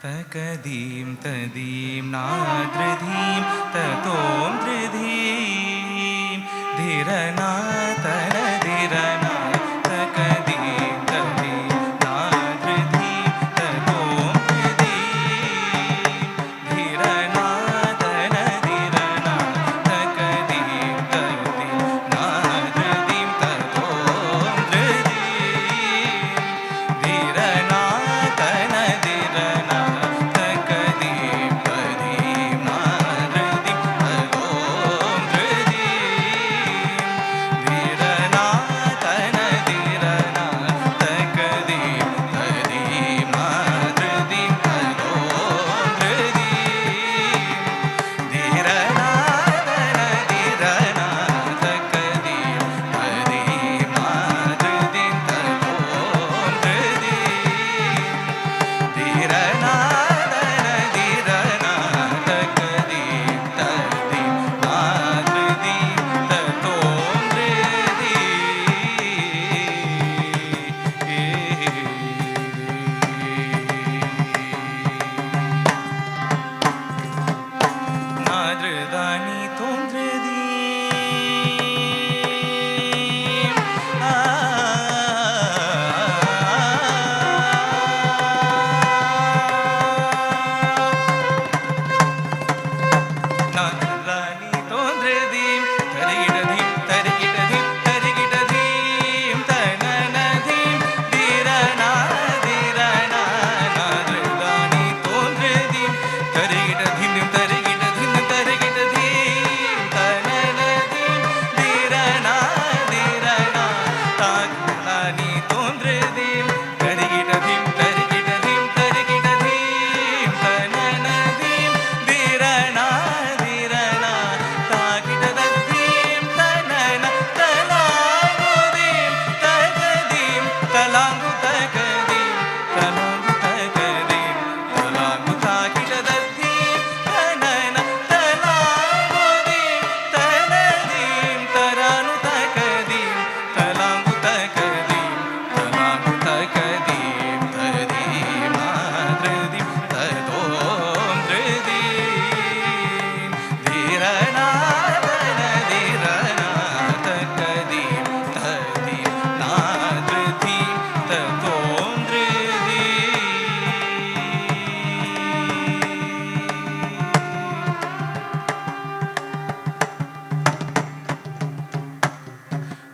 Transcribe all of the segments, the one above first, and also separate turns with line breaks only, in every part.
तकदीं तदीं नाद्रधीं ततों द्रधीं धीरना तनधिरना तकदीं तदीं नाद्रधीं ततों द्रधीं धीरना तनधिरना तकदीं तदीं नाद्रधीं ततों द्रधीं धीरना तनधिरना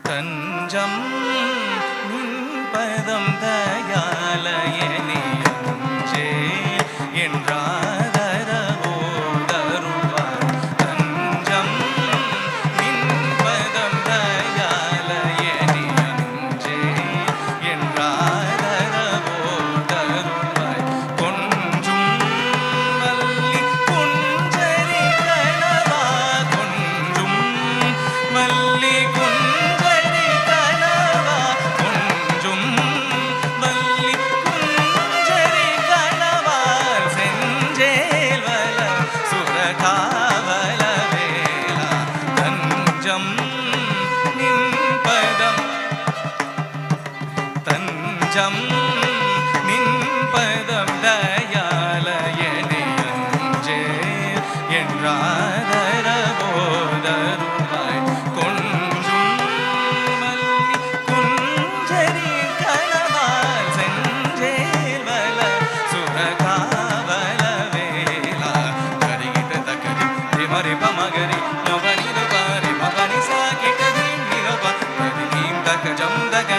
தஞ்சம் நின்பதம் தயாலயனே அஞ்சே என்றாதரவோ தருவார் தஞ்சம் நின்பதம் தயாலயனே அஞ்சே என்றாதரவோ தருவாய் கொஞ்சும் வள்ளி குஞ்சரி கணவா கொஞ்சும் வள்ளி தஞ்சம் நின்பதம் தயாலயனே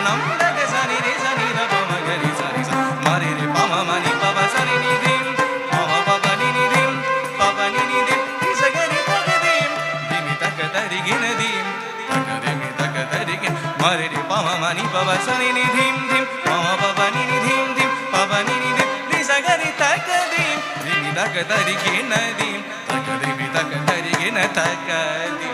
nam daga sani re sani da pa ma ga re sa re sa ma re re pa ma ma ni pa pa sani ni dim pa ma pa pa ni ni dim pa pa ni ni dim ni sa ga re ta ga dim dimi ta ga ta ri gi na dim ta ga re mi ta ga ta ri gi ma re re pa ma ma ni pa pa sani ni dim dim pa ma pa pa ni ni dim dim pa pa ni ni dim ni sa ga re ta ga dim dimi ta ga ta ri gi na dim ta ga re mi ta ga ta ri gi na ta ga dim